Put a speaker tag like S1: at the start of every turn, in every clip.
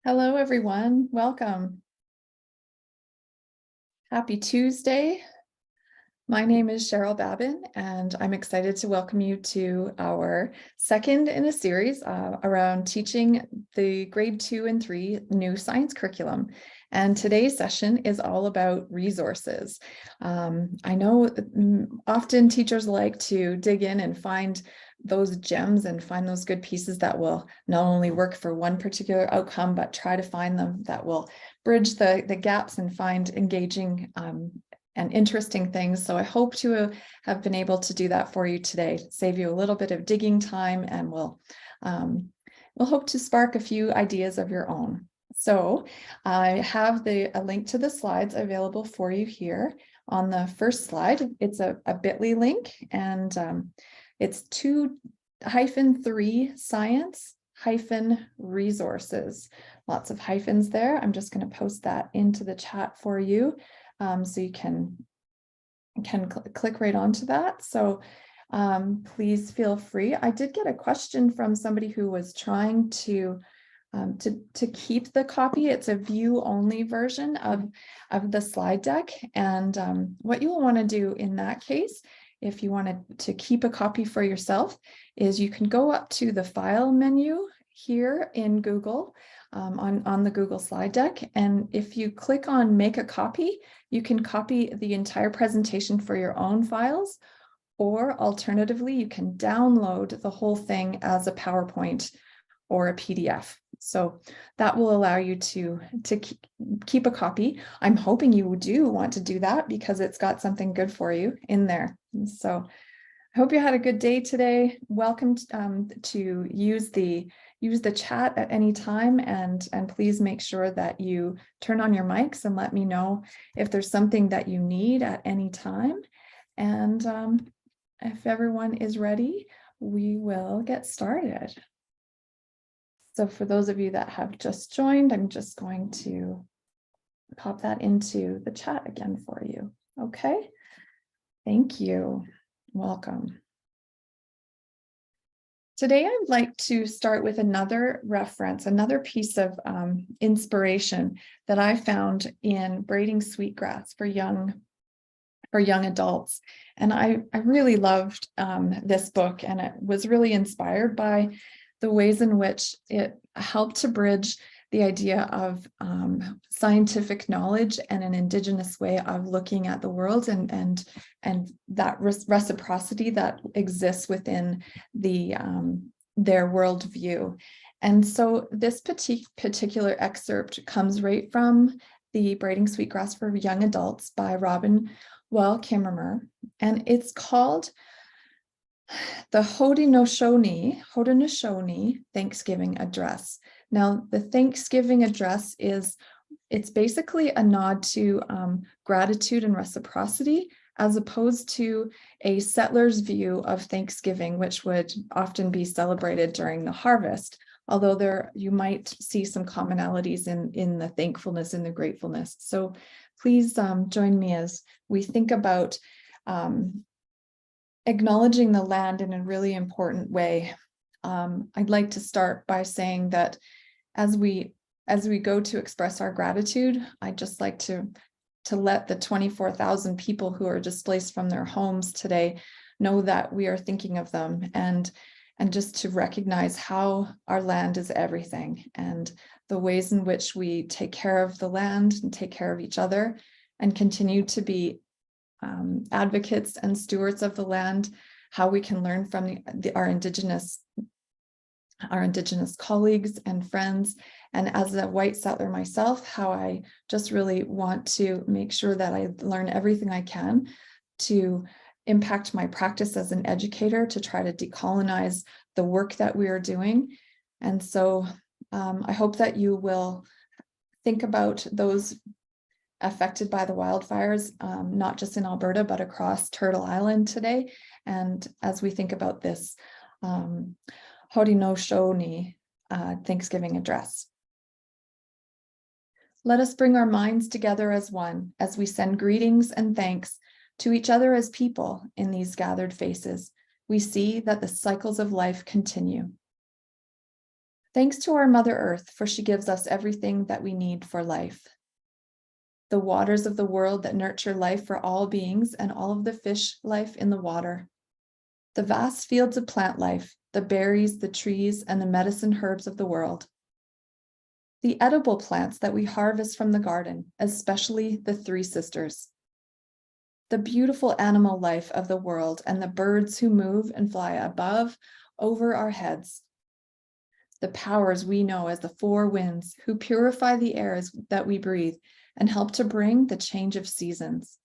S1: Hello, everyone. Welcome. Happy Tuesday. My name is Cheryl Babin, and I'm excited to welcome you to our second in a series around teaching the grade 2 and 3 new science curriculum. And today's session is all about resources. I know often teachers like to dig in and find those gems and find those good pieces that will not only work for one particular outcome, but try to find them that will bridge the gaps and find engaging and interesting things. So I hope to have been able to do that for you today, save you a little bit of digging time, and we'll hope to spark a few ideas of your own. So I have a link to the slides available for you here on the first slide. It's a bit.ly link, and it's 2-3 science-resources. Lots of hyphens there. I'm just going to post that into the chat for you. So you can click right onto that. So please feel free. I did get a question from somebody who was trying to keep the copy. It's a view-only version of the slide deck. And what you will want to do in that case, if you wanted to keep a copy for yourself, is you can go up to the File menu here in Google, on the Google slide deck. And if you click on Make a Copy, you can copy the entire presentation for your own files, or alternatively, you can download the whole thing as a PowerPoint or a PDF. So that will allow you to keep a copy. I'm hoping you do want to do that because it's got something good for you in there. So I hope you had a good day today. Welcome to use the chat at any time, and please make sure that you turn on your mics and let me know if there's something that you need at any time. And if everyone is ready, we will get started. So for those of you that have just joined, I'm just going to pop that into the chat again for you. Okay, thank you. Welcome. Today, I'd like to start with another reference, another piece of inspiration that I found in braiding sweetgrass for young adults. And I really loved this book, and it was really inspired by the ways in which it helped to bridge the idea of scientific knowledge and an Indigenous way of looking at the world, and that reciprocity that exists within their worldview. And so this particular excerpt comes right from the Braiding Sweetgrass for Young Adults by Robin Wall Kimmerer, and it's called the Haudenosaunee Thanksgiving Address. Now, the Thanksgiving address it's basically a nod to gratitude and reciprocity, as opposed to a settler's view of Thanksgiving, which would often be celebrated during the harvest. Although you might see some commonalities in the thankfulness and the gratefulness. So please join me as we think about acknowledging the land in a really important way. I'd like to start by saying that as we go to express our gratitude, I'd just like to let the 24,000 people who are displaced from their homes today know that we are thinking of them, and just to recognize how our land is everything, and the ways in which we take care of the land and take care of each other and continue to be advocates and stewards of the land, how we can learn from our Indigenous colleagues and friends. And as a white settler myself, how I just really want to make sure that I learn everything I can to impact my practice as an educator, to try to decolonize the work that we are doing. And so I hope that you will think about those affected by the wildfires, not just in Alberta, but across Turtle Island today. And as we think about this Haudenosaunee Thanksgiving address. Let us bring our minds together as one, as we send greetings and thanks to each other as people in these gathered faces. We see that the cycles of life continue. Thanks to our Mother Earth, for she gives us everything that we need for life. The waters of the world that nurture life for all beings and all of the fish life in the water. The vast fields of plant life, the berries, the trees, and the medicine herbs of the world. The edible plants that we harvest from the garden, especially the Three Sisters. The beautiful animal life of the world and the birds who move and fly above, over our heads. The powers we know as the four winds, who purify the airs that we breathe and help to bring the change of seasons.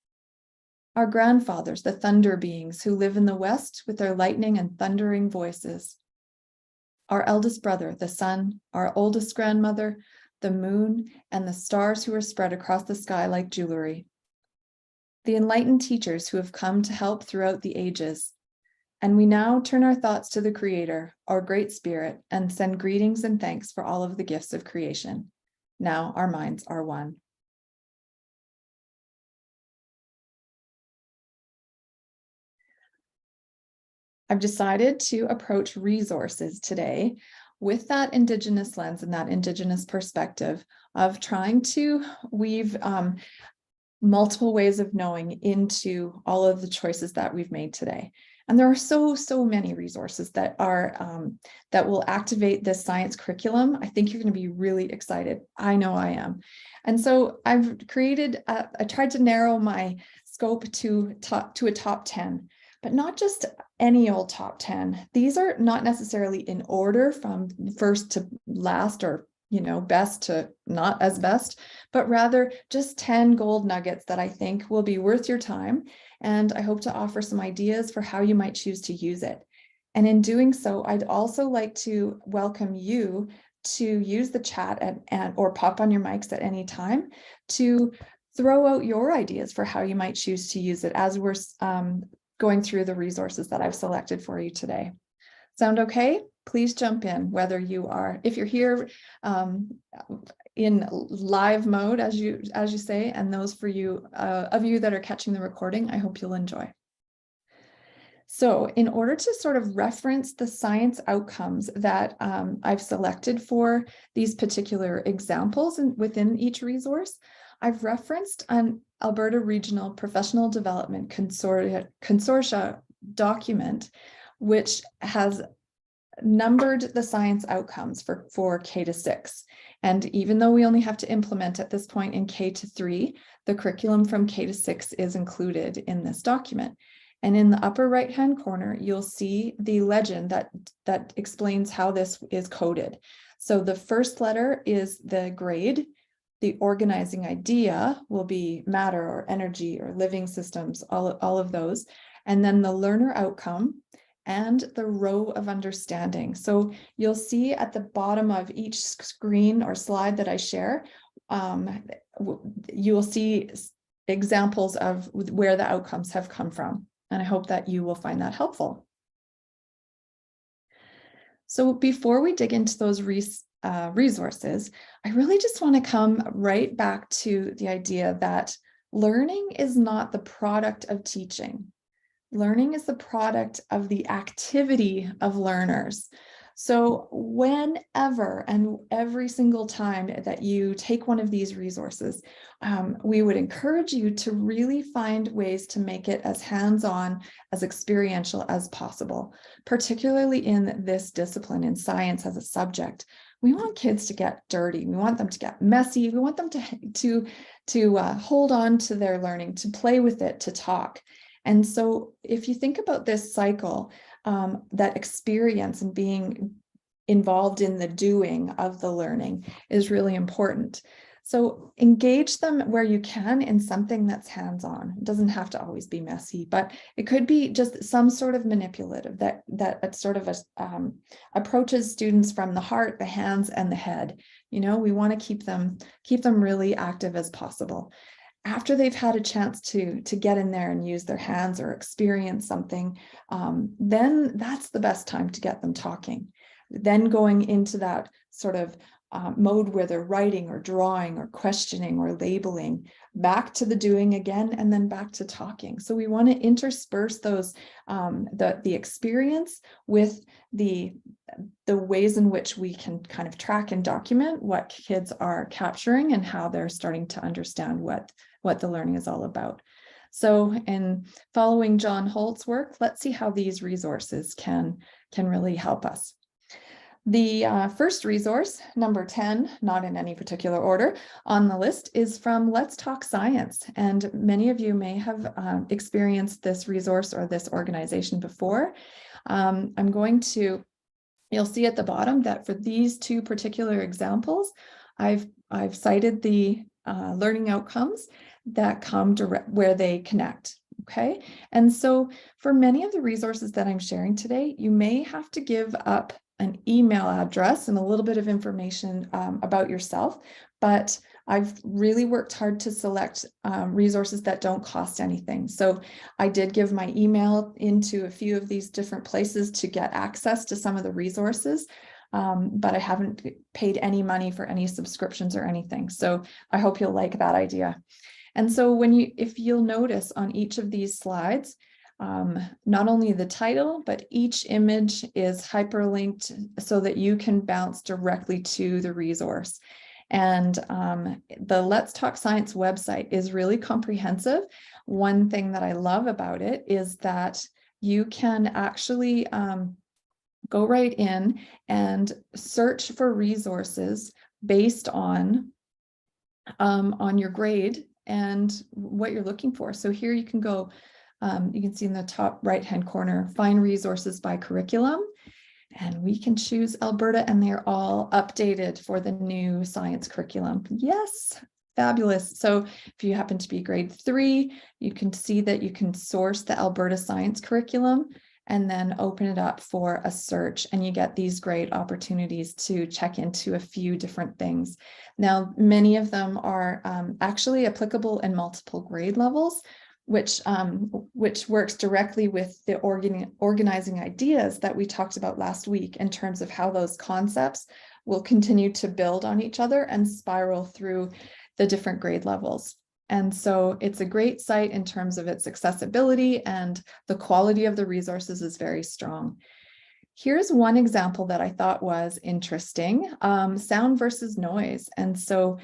S1: Our grandfathers, the thunder beings who live in the west with their lightning and thundering voices. Our eldest brother, the sun, our oldest grandmother, the moon, and the stars who are spread across the sky like jewelry. The enlightened teachers who have come to help throughout the ages. And we now turn our thoughts to the Creator, our Great Spirit, and send greetings and thanks for all of the gifts of creation. Now our minds are one. I've decided to approach resources today with that Indigenous lens and that Indigenous perspective of trying to weave multiple ways of knowing into all of the choices that we've made today. And there are so many resources that are that will activate this science curriculum. I think you're going to be really excited. I know I am. And so I've created, I tried to narrow my scope to a top 10, but not just any old top 10. These are not necessarily in order from first to last or best to not as best, but rather just 10 gold nuggets that I think will be worth your time. And I hope to offer some ideas for how you might choose to use it. And in doing so, I'd also like to welcome you to use the chat or pop on your mics at any time to throw out your ideas for how you might choose to use it as we're going through the resources that I've selected for you today. Sound okay? Please jump in, whether you are, if you're here in live mode, as you say, and those for you of you that are catching the recording, I hope you'll enjoy. So in order to sort of reference the science outcomes that I've selected for these particular examples and within each resource, I've referenced an Alberta Regional Professional Development Consortia document, which has numbered the science outcomes for K to 6. And even though we only have to implement at this point in K to 3, the curriculum from K to 6 is included in this document. And in the upper right-hand corner, you'll see the legend that explains how this is coded. So the first letter is the grade. The organizing idea will be matter or energy or living systems, all of those. And then the learner outcome and the row of understanding. So you'll see at the bottom of each screen or slide that I share, you will see examples of where the outcomes have come from. And I hope that you will find that helpful. So before we dig into those resources, I really just want to come right back to the idea that learning is not the product of teaching. Learning is the product of the activity of learners. So whenever and every single time that you take one of these resources, we would encourage you to really find ways to make it as hands-on, as experiential as possible, particularly in this discipline in science as a subject. We want kids to get dirty. We want them to get messy. We want them to hold on to their learning, to play with it, to talk. And so if you think about this cycle, that experience and being involved in the doing of the learning is really important. So engage them where you can in something that's hands-on. It doesn't have to always be messy, but it could be just some sort of manipulative that sort of approaches students from the heart, the hands, and the head. We want to keep them really active as possible. After they've had a chance to get in there and use their hands or experience something, then that's the best time to get them talking. Then going into that sort of mode where they're writing or drawing or questioning or labeling, back to the doing again, and then back to talking. So we want to intersperse those, the experience with the ways in which we can kind of track and document what kids are capturing and how they're starting to understand what the learning is all about. So in following John Holt's work, let's see how these resources can really help us. The first resource, number 10, not in any particular order on the list, is from Let's Talk Science. And many of you may have experienced this resource or this organization before. I'm going to, you'll see at the bottom that for these two particular examples, I've cited the learning outcomes that come direct where they connect. Okay. And so for many of the resources that I'm sharing today, you may have to give up an email address and a little bit of information about yourself, but I've really worked hard to select resources that don't cost anything. So I did give my email into a few of these different places to get access to some of the resources, but I haven't paid any money for any subscriptions or anything. So I hope you'll like that idea. And so if you'll notice on each of these slides, not only the title, but each image is hyperlinked so that you can bounce directly to the resource. And the Let's Talk Science website is really comprehensive. One thing that I love about it is that you can actually go right in and search for resources based on your grade and what you're looking for. So here you can go, you can see in the top right-hand corner, find resources by curriculum, and we can choose Alberta, and they're all updated for the new science curriculum. Yes, fabulous. So if you happen to be grade 3, you can see that you can source the Alberta science curriculum and then open it up for a search, and you get these great opportunities to check into a few different things. Now, many of them are actually applicable in multiple grade levels, which works directly with the organizing ideas that we talked about last week in terms of how those concepts will continue to build on each other and spiral through the different grade levels. And so it's a great site in terms of its accessibility, and the quality of the resources is very strong. Here's one example that I thought was interesting, sound versus noise. And so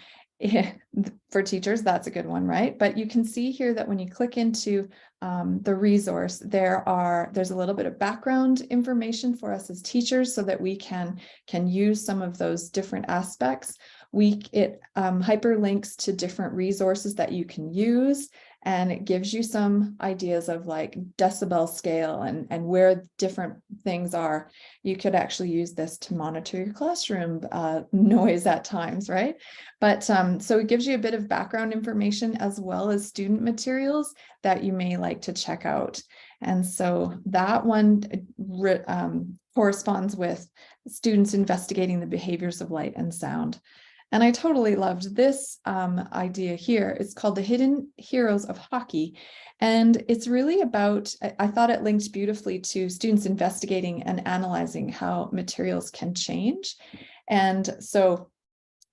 S1: for teachers, that's a good one, right? But you can see here that when you click into the resource, there's a little bit of background information for us as teachers so that we can use some of those different aspects. It hyperlinks to different resources that you can use, and it gives you some ideas of like decibel scale and where different things are. You could actually use this to monitor your classroom noise at times, right? But so it gives you a bit of background information as well as student materials that you may like to check out. And so that one corresponds with students investigating the behaviors of light and sound. And I totally loved this idea here. It's called The Hidden Heroes of Hockey. And it's really about, I thought it linked beautifully to students investigating and analyzing how materials can change. And so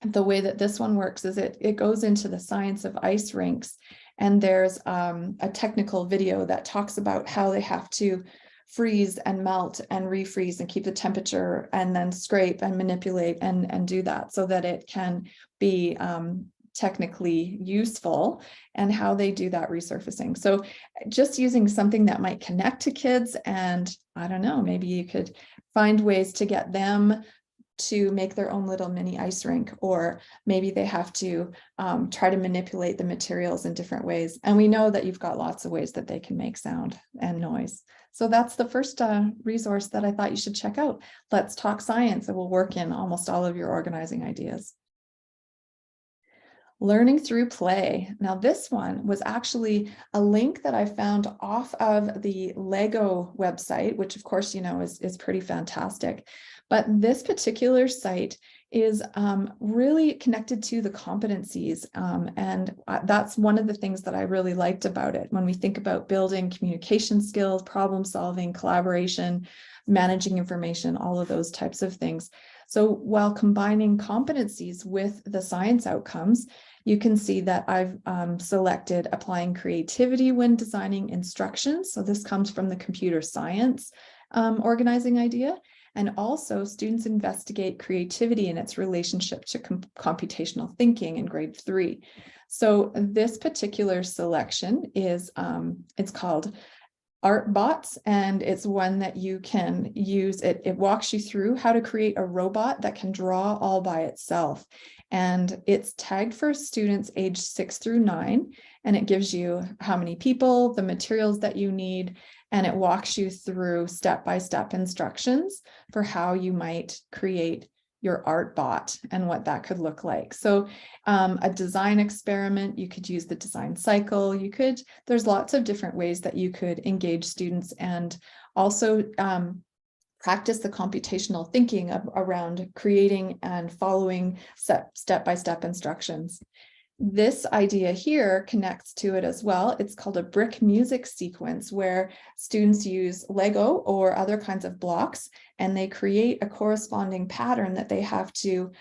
S1: the way that this one works is it goes into the science of ice rinks. And there's a technical video that talks about how they have to freeze and melt and refreeze and keep the temperature, and then scrape and manipulate and do that so that it can be technically useful, and how they do that resurfacing. So just using something that might connect to kids, and I don't know, maybe you could find ways to get them to make their own little mini ice rink, or maybe they have to try to manipulate the materials in different ways. And we know that you've got lots of ways that they can make sound and noise. So that's the first resource that I thought you should check out. Let's Talk Science. It will work in almost all of your organizing ideas. Learning through play. Now this one was actually a link that I found off of the Lego website, which of course, you know, is pretty fantastic. But this particular site is really connected to the competencies. And that's one of the things that I really liked about it. When we think about building communication skills, problem solving, collaboration, managing information, all of those types of things. So while combining competencies with the science outcomes, you can see that I've selected applying creativity when designing instructions. So this comes from the computer science organizing idea. And also students investigate creativity and its relationship to computational thinking in grade 3. So this particular selection is, it's called ArtBots, and it's one that you can use. It walks you through how to create a robot that can draw all by itself. And it's tagged for students aged 6 through 9, and it gives you how many people, the materials that you need, and it walks you through step-by-step instructions for how you might create your art bot and what that could look like. So a design experiment, you could use the design cycle. There's lots of different ways that you could engage students, and also practice the computational thinking around creating and following step-by-step instructions. This idea here connects to it as well. It's called a brick music sequence, where students use Lego or other kinds of blocks, and they create a corresponding pattern that they have to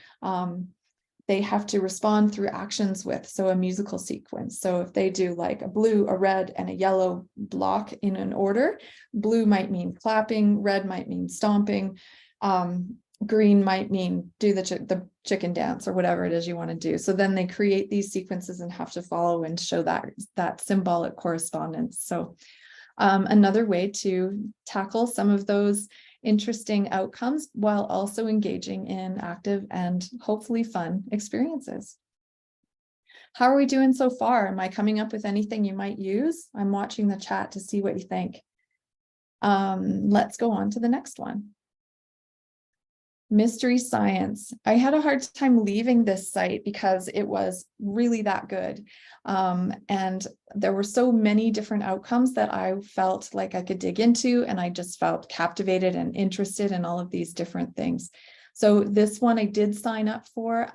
S1: respond through actions with. So a musical sequence. So if they do like a blue, a red, and a yellow block in an order, blue might mean clapping, red might mean stomping, green might mean do the chicken dance, or whatever it is you want to do. So then they create these sequences and have to follow and show that symbolic correspondence. So another way to tackle some of those interesting outcomes while also engaging in active and hopefully fun experiences. How are we doing so far? Am I coming up with anything you might use? I'm watching the chat to see what you think. Let's go on to the next one. Mystery science. I had a hard time leaving this site because it was really that good. And there were so many different outcomes that I felt like I could dig into, and I just felt captivated and interested in all of these different things. So this one I did sign up for,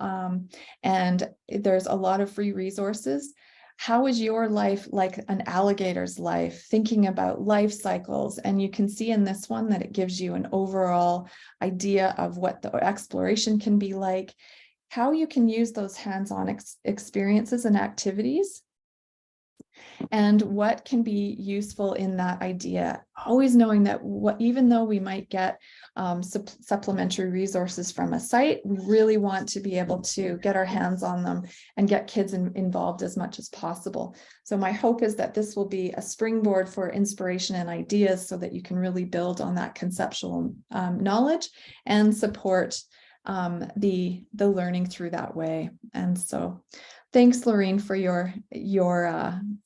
S1: and there's a lot of free resources. How is your life like an alligator's life? Thinking about life cycles. And you can see in this one that it gives you an overall idea of what the exploration can be like, how you can use those hands-on experiences and activities, and what can be useful in that idea. Always knowing that even though we might get supplementary resources from a site, we really want to be able to get our hands on them and get kids involved as much as possible. So my hope is that this will be a springboard for inspiration and ideas, so that you can really build on that conceptual knowledge and support the learning through that way. And so thanks, Lorraine, for your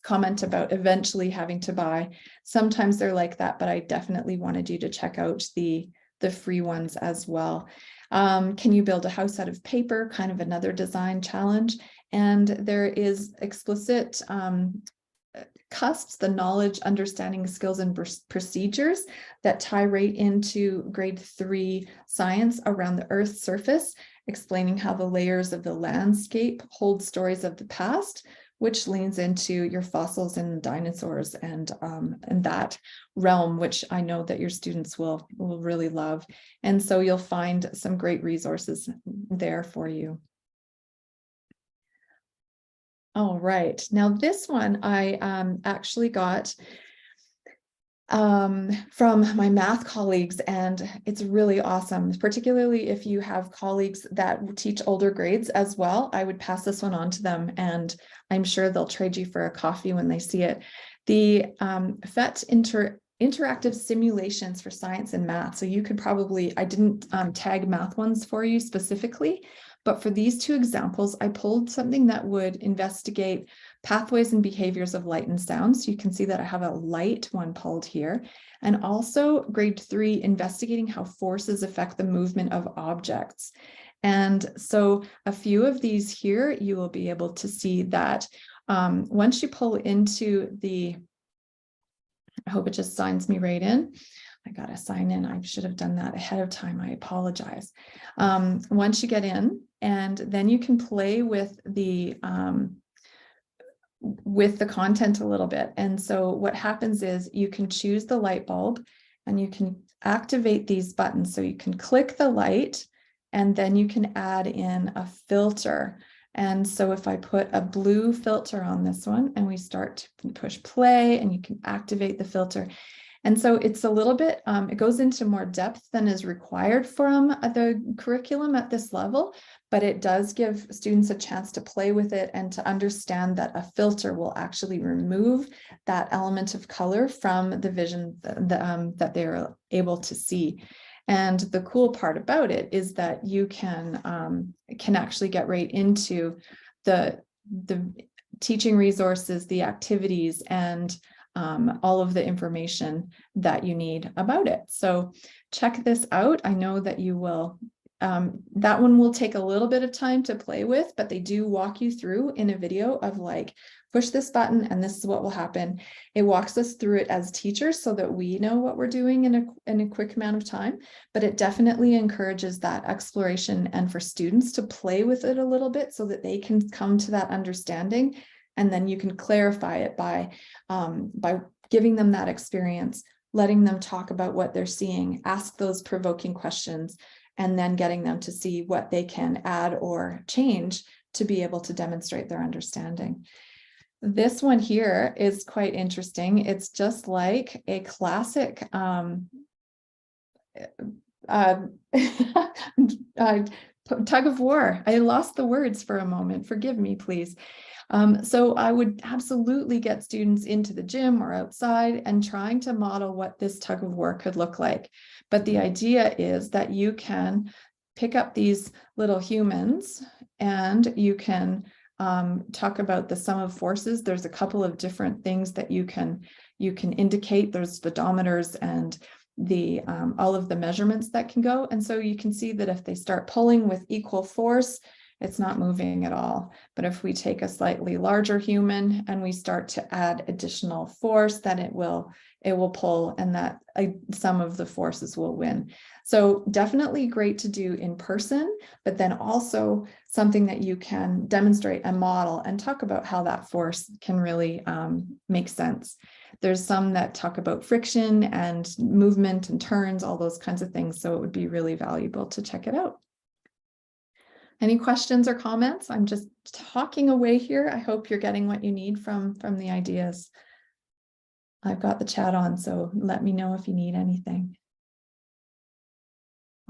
S1: comment about eventually having to buy. Sometimes they're like that, but I definitely wanted you to check out the free ones as well. Can you build a house out of paper? Kind of another design challenge. And there is explicit CUSPs, the knowledge, understanding, skills, and procedures that tie right into grade 3 science around the Earth's surface, explaining how the layers of the landscape hold stories of the past, which leans into your fossils and dinosaurs and that realm, which I know that your students will really love. And so you'll find some great resources there for you. All right, now this one I actually got from my math colleagues, and it's really awesome, particularly if you have colleagues that teach older grades as well. I would pass this one on to them, and I'm sure they'll trade you for a coffee when they see it. The PhET interactive simulations for science and math. So you could probably, I didn't tag math ones for you specifically, but for these two examples, I pulled something that would investigate pathways and behaviors of light and sound. So you can see that I have a light one pulled here. And also grade 3, investigating how forces affect the movement of objects. And so a few of these here, you will be able to see that once you pull into the, I hope it just signs me right in. I got to sign in. I should have done that ahead of time. I apologize. Once you get in, and then you can play with the content a little bit. And so what happens is you can choose the light bulb and you can activate these buttons. So you can click the light and then you can add in a filter. And so if I put a blue filter on this one and we start to push play, and you can activate the filter. And so it's a little bit, it goes into more depth than is required from the curriculum at this level, but it does give students a chance to play with it and to understand that a filter will actually remove that element of color from the vision that they're able to see. And the cool part about it is that you can actually get right into the teaching resources, the activities, and all of the information that you need about it. So check this out. I know that you will, that one will take a little bit of time to play with, but they do walk you through in a video of like, push this button and this is what will happen. It walks us through it as teachers so that we know what we're doing in a quick amount of time, but it definitely encourages that exploration and for students to play with it a little bit so that they can come to that understanding. And then you can clarify it by giving them that experience, letting them talk about what they're seeing, ask those provoking questions, and then getting them to see what they can add or change to be able to demonstrate their understanding. This one here is quite interesting. It's just like a classic tug of war. I lost the words for a moment. Forgive me, please. So I would absolutely get students into the gym or outside and trying to model what this tug of war could look like. But the idea is that you can pick up these little humans and you can talk about the sum of forces. There's a couple of different things that you can indicate. There's speedometers and the all of the measurements that can go. And so you can see that if they start pulling with equal force, it's not moving at all. But if we take a slightly larger human and we start to add additional force, then it will pull, and that some of the forces will win. So definitely great to do in person, but then also something that you can demonstrate and model and talk about how that force can really make sense. There's some that talk about friction and movement and turns, all those kinds of things. So it would be really valuable to check it out. Any questions or comments? I'm just talking away here. I hope you're getting what you need from the ideas. I've got the chat on, so let me know if you need anything.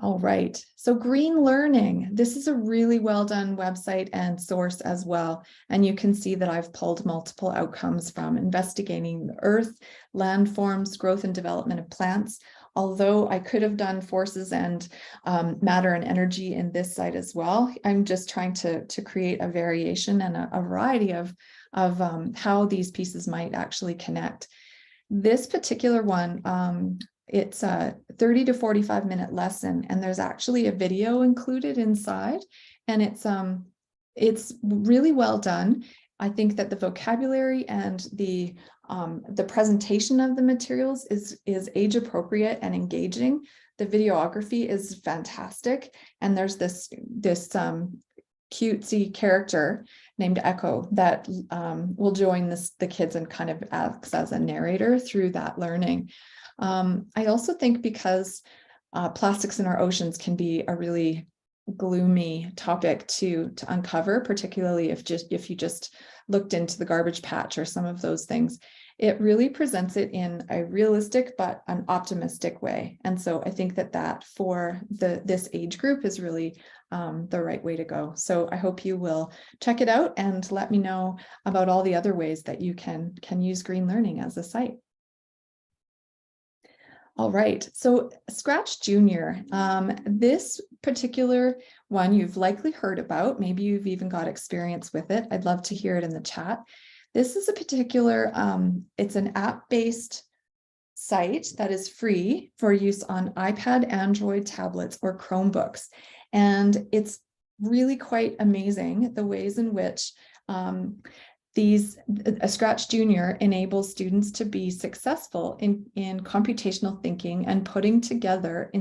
S1: All right, so Green Learning. This is a really well done website and source as well. And you can see that I've pulled multiple outcomes from investigating the earth, landforms, growth and development of plants. Although I could have done forces and matter and energy in this site as well, I'm just trying to create a variation and a variety of how these pieces might actually connect. This particular one, it's a 30 to 45 minute lesson, and there's actually a video included inside, and it's really well done. I think that the vocabulary and the presentation of the materials is age appropriate and engaging. The videography is fantastic, and there's this cutesy character named Echo that will join the kids and kind of acts as a narrator through that learning. I also think because plastics in our oceans can be a really gloomy topic to uncover, particularly if you just looked into the garbage patch or some of those things. It really presents it in a realistic but an optimistic way. And so I think that for this age group is really the right way to go. So I hope you will check it out and let me know about all the other ways that you can use Green Learning as a site. All right, so Scratch Junior, this particular one you've likely heard about, maybe you've even got experience with it. I'd love to hear it in the chat. This is a particular, it's an app-based site that is free for use on iPad, Android tablets, or Chromebooks. And it's really quite amazing the ways in which Scratch Junior enables students to be successful in computational thinking and putting together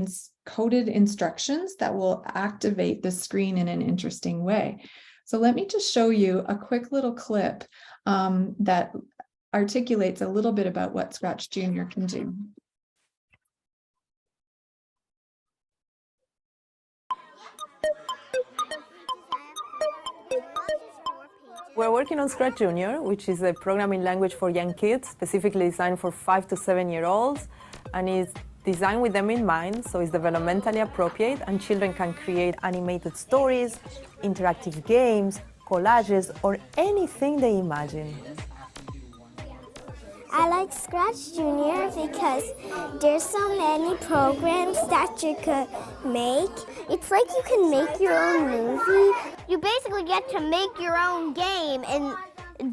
S1: coded instructions that will activate the screen in an interesting way. So let me just show you a quick little clip that articulates a little bit about what Scratch Junior can do.
S2: We're working on Scratch Junior, which is a programming language for young kids, specifically designed for 5 to 7-year-olds, and is designed with them in mind, so it's developmentally appropriate, and children can create animated stories, interactive games, collages, or anything they imagine.
S3: I like Scratch Junior because there's so many programs that you could make. It's like you can make your own movie. You basically get to make your own game and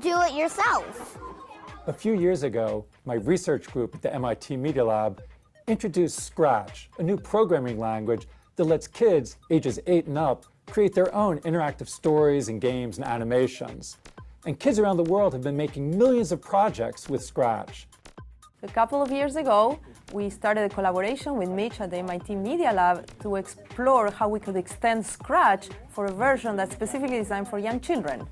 S3: do it yourself.
S4: A few years ago, my research group at the MIT Media Lab introduced Scratch, a new programming language that lets kids ages 8 and up create their own interactive stories and games and animations. And kids around the world have been making millions of projects with Scratch.
S2: A couple of years ago, we started a collaboration with Mitch at the MIT Media Lab to explore how we could extend Scratch for a version that's specifically designed for young children.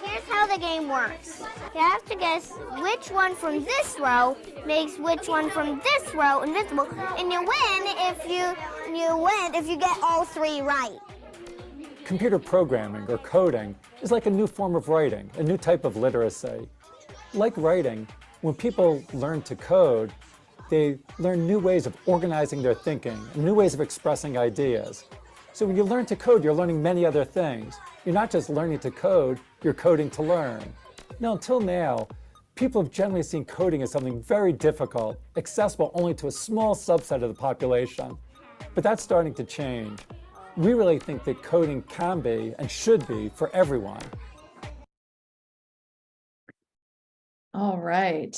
S3: Here's how the game works. You have to guess which one from this row makes which one from this row invisible, and you win if you get all 3 right.
S4: Computer programming, or coding, is like a new form of writing, a new type of literacy. Like writing, when people learn to code, they learn new ways of organizing their thinking, new ways of expressing ideas. So when you learn to code, you're learning many other things. You're not just learning to code, you're coding to learn. Now, until now, people have generally seen coding as something very difficult, accessible only to a small subset of the population. But that's starting to change. We really think that coding can be and should be for everyone.
S1: All right.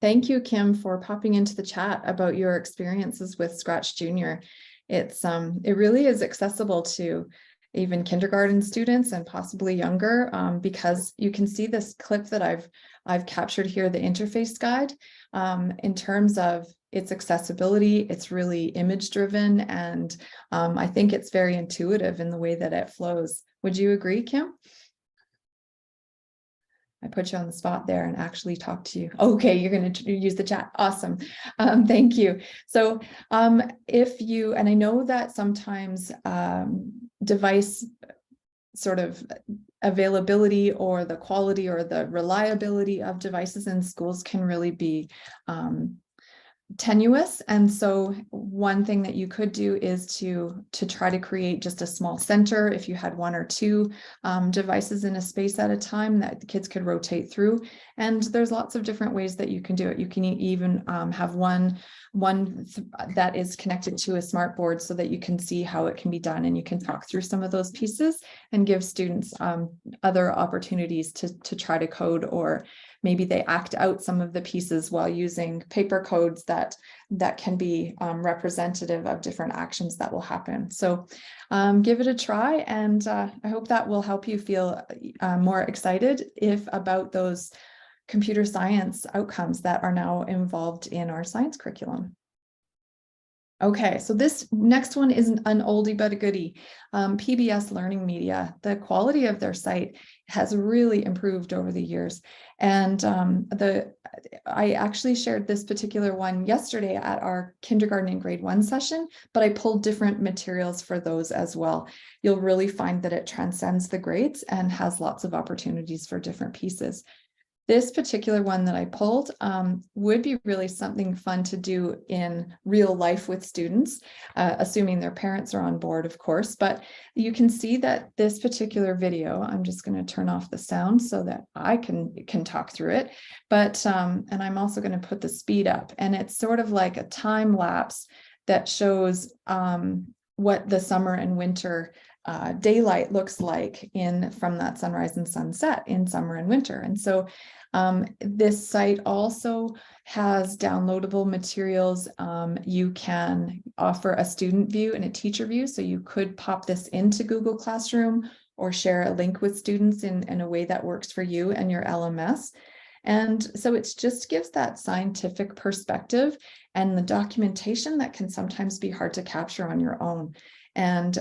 S1: Thank you, Kim, for popping into the chat about your experiences with Scratch Junior. It really is accessible to even kindergarten students and possibly younger, because you can see this clip that I've captured here, the interface guide, in terms of its accessibility. It's really image driven, and I think it's very intuitive in the way that it flows. Would you agree, Kim? I put you on the spot there and actually talk to you. Okay, you're going to use the chat. Awesome. Thank you. So if you, and I know that sometimes device sort of availability or the quality or the reliability of devices in schools can really be tenuous. And so one thing that you could do is to try to create just a small center. If you had 1 or 2 devices in a space at a time that the kids could rotate through. And there's lots of different ways that you can do it. You can even have one that is connected to a smart board so that you can see how it can be done, and you can talk through some of those pieces and give students other opportunities to try to code, or maybe they act out some of the pieces while using paper codes that can be representative of different actions that will happen. So give it a try, and I hope that will help you feel more excited about those computer science outcomes that are now involved in our science curriculum. Okay, so this next one is an oldie but a goodie. PBS Learning Media, the quality of their site has really improved over the years. And I actually shared this particular one yesterday at our kindergarten and grade 1 session, but I pulled different materials for those as well. You'll really find that it transcends the grades and has lots of opportunities for different pieces. This particular one that I pulled would be really something fun to do in real life with students, assuming their parents are on board, of course. But you can see that this particular video, I'm just going to turn off the sound so that I can talk through it. But and I'm also going to put the speed up, and it's sort of like a time lapse that shows what the summer and winter daylight looks like from that sunrise and sunset in summer and winter. And so this site also has downloadable materials. You can offer a student view and a teacher view. So you could pop this into Google Classroom or share a link with students in a way that works for you and your LMS. And so it just gives that scientific perspective and the documentation that can sometimes be hard to capture on your own. And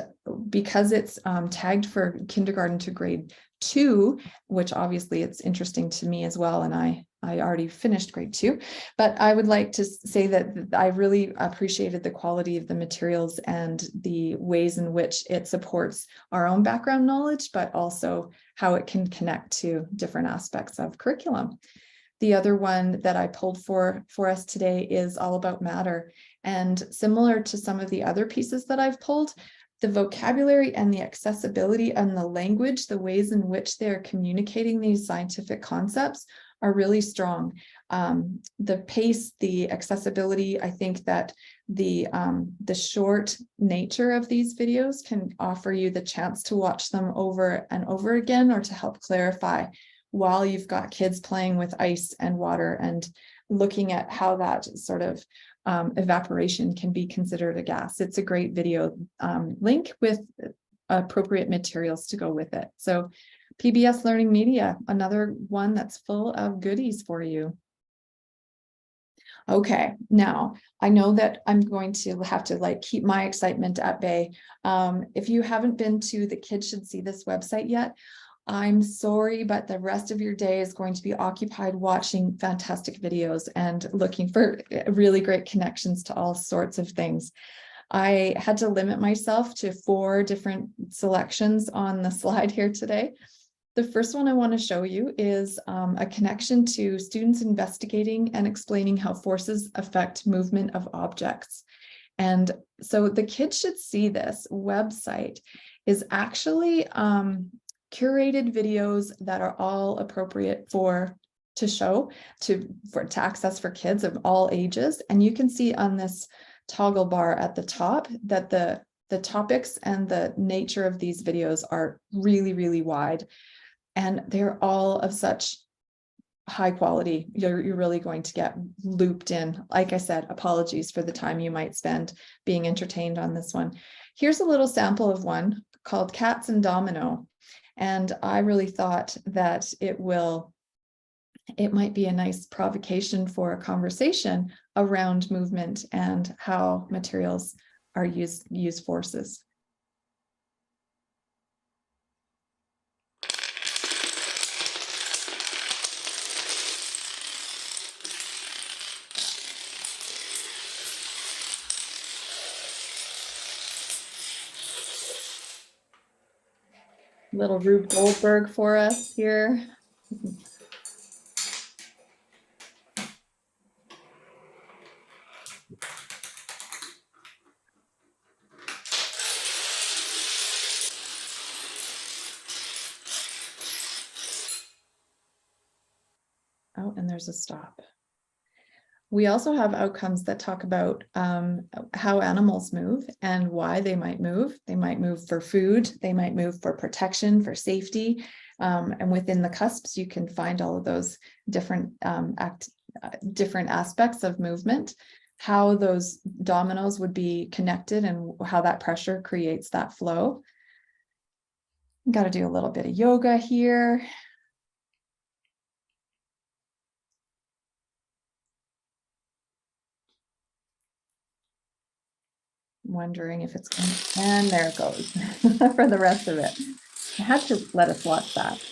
S1: because it's tagged for kindergarten to grade 2, which obviously it's interesting to me as well, and I I already finished grade 2, but I would like to say that I really appreciated the quality of the materials and the ways in which it supports our own background knowledge, but also how it can connect to different aspects of curriculum. The other one that I pulled for us today is all about matter. And similar to some of the other pieces that I've pulled, the vocabulary and the accessibility and the language, the ways in which they're communicating these scientific concepts are really strong. The pace, the accessibility, I think that the short nature of these videos can offer you the chance to watch them over and over again, or to help clarify while you've got kids playing with ice and water and looking at how that sort of evaporation can be considered a gas. It's a great video link with appropriate materials to go with it. So PBS Learning Media, another one that's full of goodies for you. Okay, now I know that I'm going to have to like keep my excitement at bay. If you haven't been to the Kids Should See This website yet, I'm sorry, but the rest of your day is going to be occupied watching fantastic videos and looking for really great connections to all sorts of things. I had to limit myself to 4 different selections on the slide here today. The first one I want to show you is a connection to students investigating and explaining how forces affect movement of objects. And so the Kids Should See This website is actually curated videos that are all appropriate to access for kids of all ages. And you can see on this toggle bar at the top that the topics and the nature of these videos are really, really wide. And they're all of such high quality. You're really going to get looped in. Like I said, apologies for the time you might spend being entertained on this one. Here's a little sample of one called Cats and Domino. And I really thought that it might be a nice provocation for a conversation around movement and how materials are use forces. Little Rube Goldberg for us here. Oh, and there's a stop. We also have outcomes that talk about how animals move and why they might move. They might move for food, they might move for protection, for safety. And within the cusps, you can find all of those different different aspects of movement, how those dominoes would be connected and how that pressure creates that flow. Got to do a little bit of yoga here. Wondering if it's going, and there it goes for the rest of it. I had to let us watch that.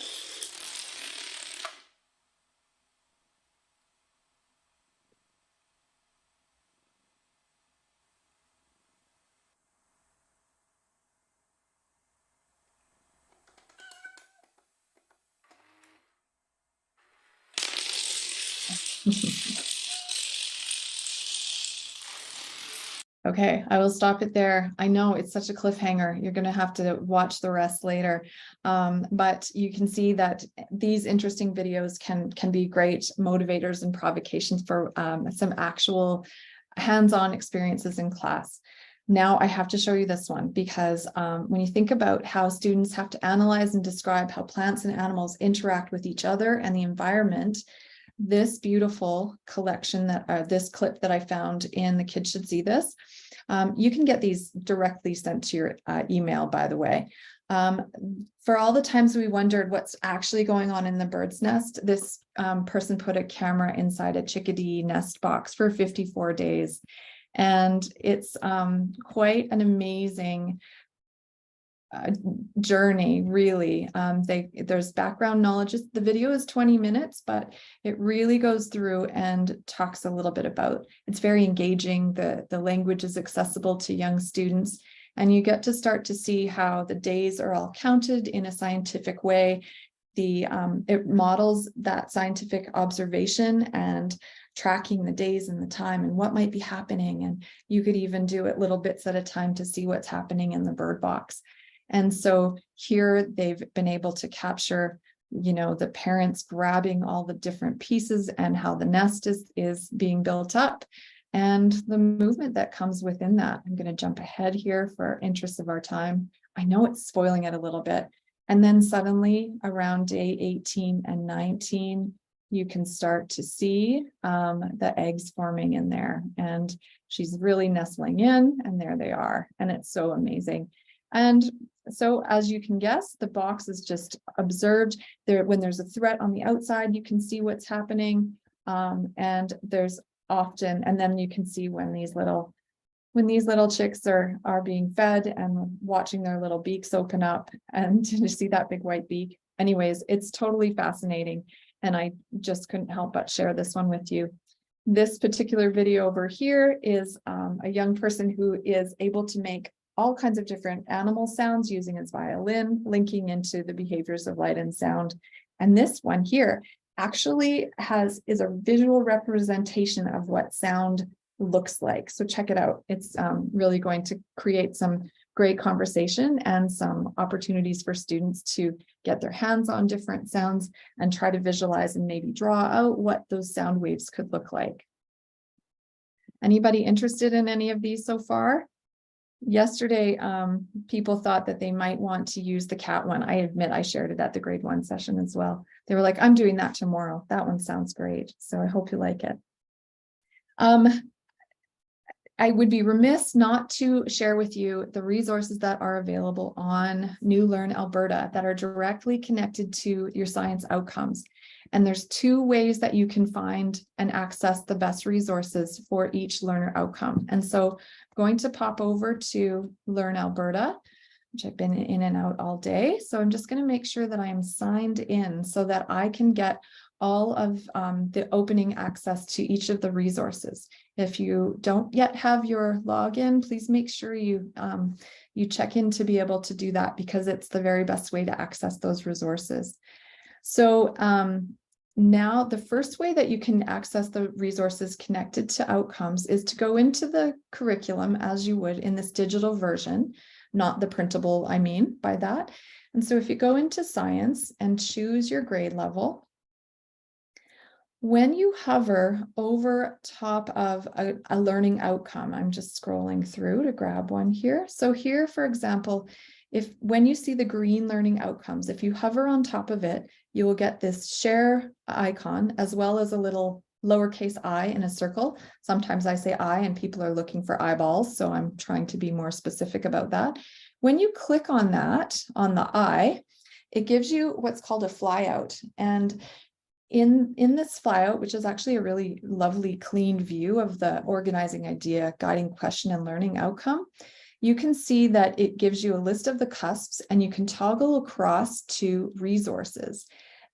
S1: Okay, I will stop it there. I know it's such a cliffhanger. You're going to have to watch the rest later. But you can see that these interesting videos can be great motivators and provocations for some actual hands-on experiences in class. Now I have to show you this one because when you think about how students have to analyze and describe how plants and animals interact with each other and the environment, this beautiful collection this clip that I found in the Kids Should See This. You can get these directly sent to your email, by the way. For all the times we wondered what's actually going on in the bird's nest, this person put a camera inside a chickadee nest box for 54 days. And it's quite an amazing journey, really. There's background knowledge. The video is 20 minutes, but it really goes through and talks a little bit about, it's very engaging. The language is accessible to young students, and you get to start to see how the days are all counted in a scientific way. It models that scientific observation and tracking the days and the time and what might be happening. And you could even do it little bits at a time to see what's happening in the bird box. And so here they've been able to capture, the parents grabbing all the different pieces and how the nest is being built up and the movement that comes within that. I'm going to jump ahead here for interest of our time. I know it's spoiling it a little bit. And then suddenly around day 18 and 19, you can start to see the eggs forming in there. And she's really nestling in, and there they are. And it's so amazing. And so as you can guess, the box is just observed there. When there's a threat on the outside, you can see what's happening. And there's often, and then you can see when these little chicks are being fed and watching their little beaks open up, and you see that big white beak. Anyways, it's totally fascinating. And I just couldn't help but share this one with you. This particular video over here is a young person who is able to make all kinds of different animal sounds using his violin, linking into the behaviors of light and sound. And this one here actually is a visual representation of what sound looks like. So check it out. It's really going to create some great conversation and some opportunities for students to get their hands on different sounds and try to visualize and maybe draw out what those sound waves could look like. Anybody interested in any of these so far? Yesterday, people thought that they might want to use the cat one. I admit I shared it at the grade 1 session as well. They were like, I'm doing that tomorrow. That one sounds great. So I hope you like it. I would be remiss not to share with you the resources that are available on New Learn Alberta that are directly connected to your science outcomes. And there's 2 ways that you can find and access the best resources for each learner outcome. And so I'm going to pop over to Learn Alberta, which I've been in and out all day. So I'm just going to make sure that I am signed in so that I can get all of the opening access to each of the resources. If you don't yet have your login, please make sure you check in to be able to do that, because it's the very best way to access those resources. So now the first way that you can access the resources connected to outcomes is to go into the curriculum as you would in this digital version, not the printable, I mean by that. And so if you go into science and choose your grade level, when you hover over top of a learning outcome, I'm just scrolling through to grab one here. So here, for example, when you see the green learning outcomes, if you hover on top of it, you will get this share icon as well as a little lowercase I in a circle. Sometimes I say I and people are looking for eyeballs, so I'm trying to be more specific about that. When you click on that, on the I, it gives you what's called a flyout. And in this flyout, which is actually a really lovely, clean view of the organizing idea, guiding question, and learning outcome, you can see that it gives you a list of the cusps, and you can toggle across to resources.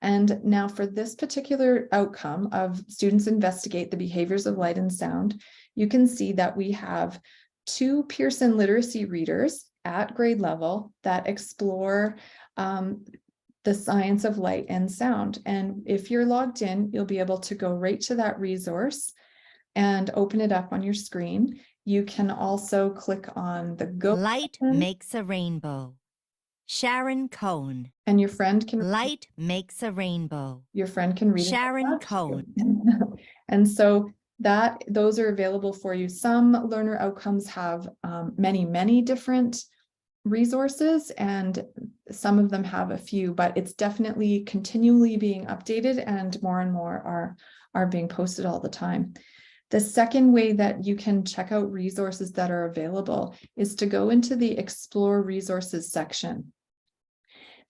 S1: And now for this particular outcome of students investigate the behaviors of light and sound, you can see that we have 2 Pearson literacy readers at grade level that explore the science of light and sound. And if you're logged in, you'll be able to go right to that resource and open it up on your screen. You can also click on the Go
S5: Light
S1: button,
S5: makes a rainbow. Sharon Cohn.
S1: and your friend can
S5: Light makes a rainbow.
S1: read it.
S5: Sharon
S1: out
S5: Cohn.
S1: And so those are available for you. Some learner outcomes have many different resources, and some of them have a few, but it's definitely continually being updated, and more are being posted all the time. The second way that you can check out resources that are available is to go into the Explore Resources section.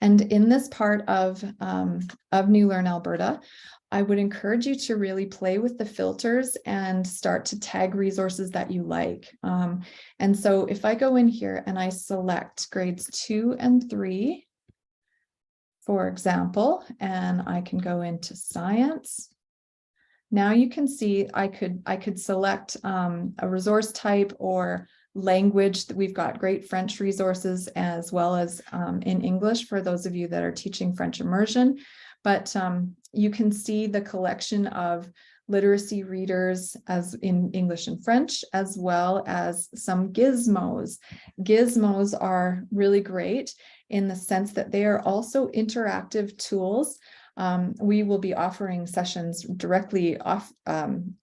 S1: And in this part of New Learn Alberta, I would encourage you to really play with the filters and start to tag resources that you like. And so if I go in here and I select grades 2 and 3, for example, and I can go into science. Now you can see I could select a resource type or language. We've got great French resources as well as in English for those of you that are teaching French immersion. But you can see the collection of literacy readers as in English and French, as well as some gizmos. Gizmos are really great in the sense that they are also interactive tools. We will be offering sessions directly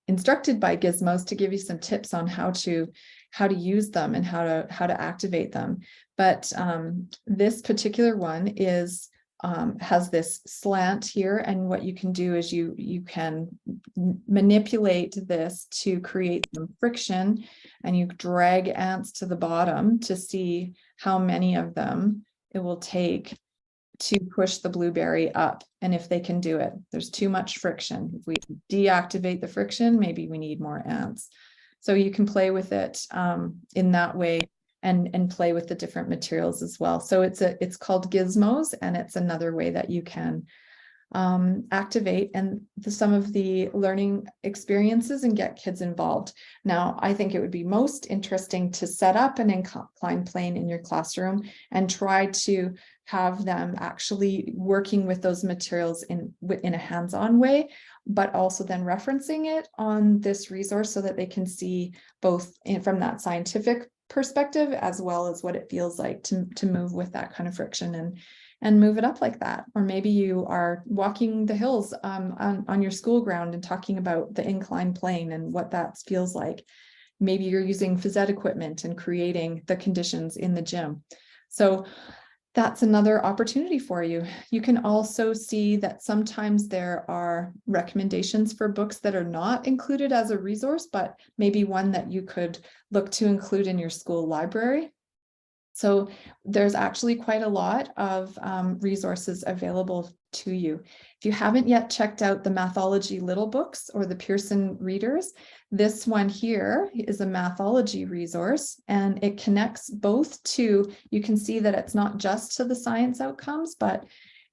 S1: instructed by gizmos to give you some tips on how to use them and how to activate them. But this particular one is has this slant here, and what you can do is you can manipulate this to create some friction, and you drag ants to the bottom to see how many of them it will take to push the blueberry up, and if they can do it. There's too much friction. If we deactivate the friction, maybe we need more ants. So you can play with it in that way, and play with the different materials as well. So it's called gizmos, and it's another way that you can activate some of the learning experiences and get kids involved. Now, I think it would be most interesting to set up an inclined plane in your classroom and try to have them actually working with those materials in a hands-on way, but also then referencing it on this resource so that they can see both from that scientific perspective as well as what it feels like to move with that kind of friction and move it up like that. Or maybe you are walking the hills on your school ground and talking about the inclined plane and what that feels like. Maybe you're using phys ed equipment and creating the conditions in the gym. So that's another opportunity for you. You can also see that sometimes there are recommendations for books that are not included as a resource, but maybe one that you could look to include in your school library. So there's actually quite a lot of resources available to you. If you haven't yet checked out the Mathology Little Books or the Pearson Readers, this one here is a Mathology resource, and it connects both to, you can see that it's not just to the science outcomes, but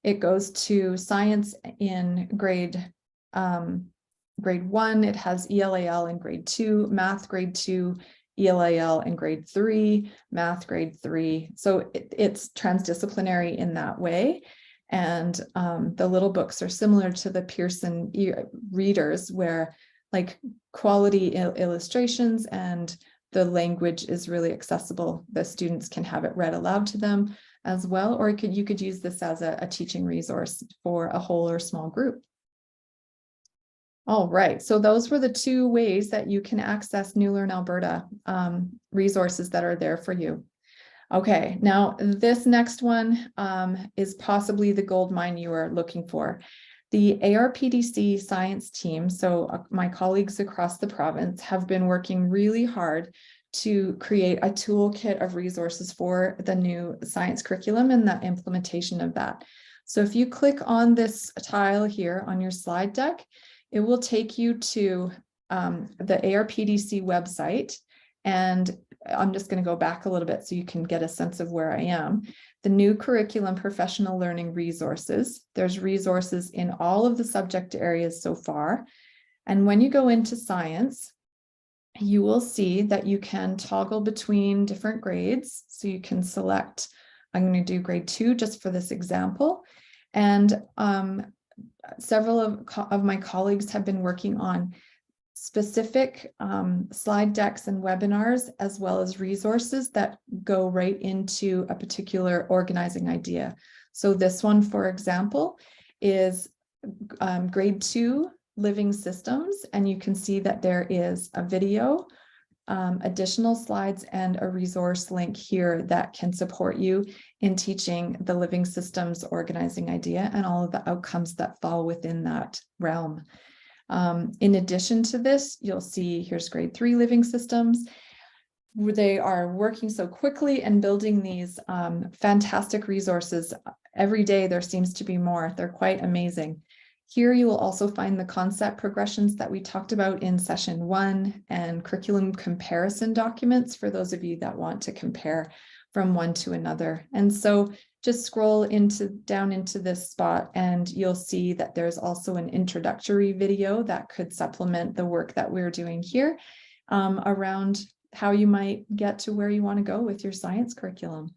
S1: it goes to science in grade 1, it has ELAL in grade 2, math grade 2, ELAL in grade 3, math grade 3. So it's transdisciplinary in that way. And the little books are similar to the Pearson readers, where like quality illustrations and the language is really accessible. The students can have it read aloud to them as well, or you could use this as a teaching resource for a whole or small group. All right, so those were the two ways that you can access New Learn Alberta resources that are there for you. Okay, now this next one is possibly the gold mine you are looking for. The ARPDC science team, so my colleagues across the province, have been working really hard to create a toolkit of resources for the new science curriculum and the implementation of that. So if you click on this tile here on your slide deck, it will take you to the ARPDC website, and I'm just going to go back a little bit so you can get a sense of where I am. The new curriculum professional learning resources. There's resources in all of the subject areas so far. And when you go into science, you will see that you can toggle between different grades. So you can select, I'm going to do grade 2 just for this example. And several of my colleagues have been working on specific slide decks and webinars, as well as resources that go right into a particular organizing idea. So this one, for example, is grade 2 living systems, and you can see that there is a video, additional slides, and a resource link here that can support you in teaching the living systems organizing idea and all of the outcomes that fall within that realm. In addition to this, you'll see here's grade 3 living systems. They are working so quickly and building these fantastic resources. Every day there seems to be more. They're quite amazing. Here you will also find the concept progressions that we talked about in session 1 and curriculum comparison documents for those of you that want to compare from one to another. And so just scroll down into this spot and you'll see that there's also an introductory video that could supplement the work that we're doing here around how you might get to where you want to go with your science curriculum.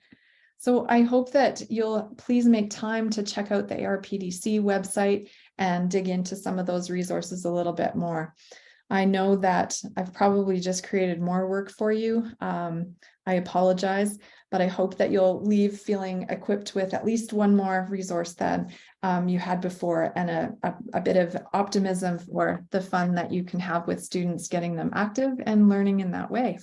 S1: So I hope that you'll please make time to check out the ARPDC website and dig into some of those resources a little bit more. I know that I've probably just created more work for you. I apologize, but I hope that you'll leave feeling equipped with at least one more resource than you had before, and a bit of optimism for the fun that you can have with students, getting them active and learning in that way.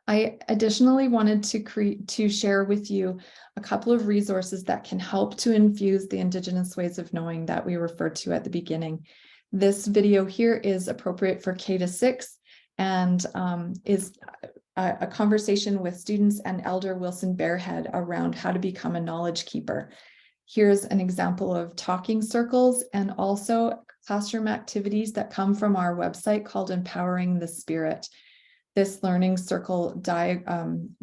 S1: I additionally wanted to share with you a couple of resources that can help to infuse the Indigenous ways of knowing that we referred to at the beginning. This video here is appropriate for K to 6 and is a conversation with students and Elder Wilson Barehead around how to become a knowledge keeper. Here's an example of talking circles and also classroom activities that come from our website called Empowering the Spirit. This learning circle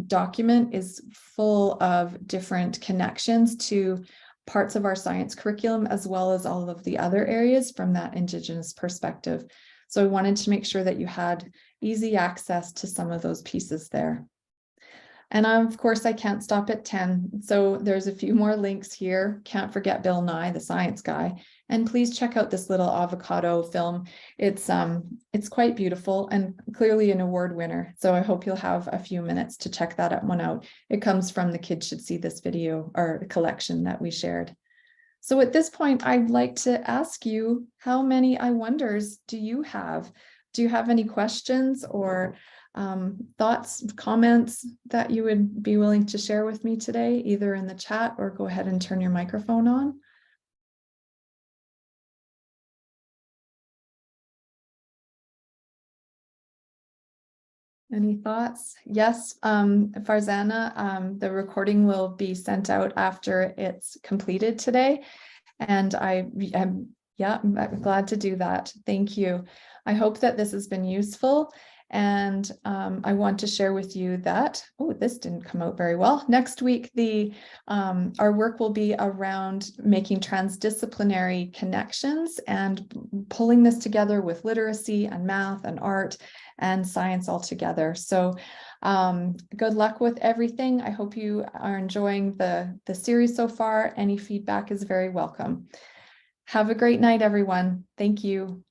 S1: document is full of different connections to parts of our science curriculum, as well as all of the other areas from that Indigenous perspective. So I wanted to make sure that you had easy access to some of those pieces there. And of course, I can't stop at 10. So there's a few more links here. Can't forget Bill Nye, the science guy. And please check out this little avocado film. It's quite beautiful and clearly an award winner. So I hope you'll have a few minutes to check that one out. It comes from the Kids Should See This video, or collection that we shared. So at this point, I'd like to ask you, how many I wonders do you have? Do you have any questions or thoughts, comments that you would be willing to share with me today, either in the chat or go ahead and turn your microphone on? Any thoughts? Yes, Farzana, the recording will be sent out after it's completed today. And I'm glad to do that. Thank you. I hope that this has been useful. And I want to share with you that, oh, this didn't come out very well. Next week, our work will be around making transdisciplinary connections and pulling this together with literacy and math and art and science all together. So good luck with everything. I hope you are enjoying the series so far. Any feedback is very welcome. Have a great night, everyone. Thank you.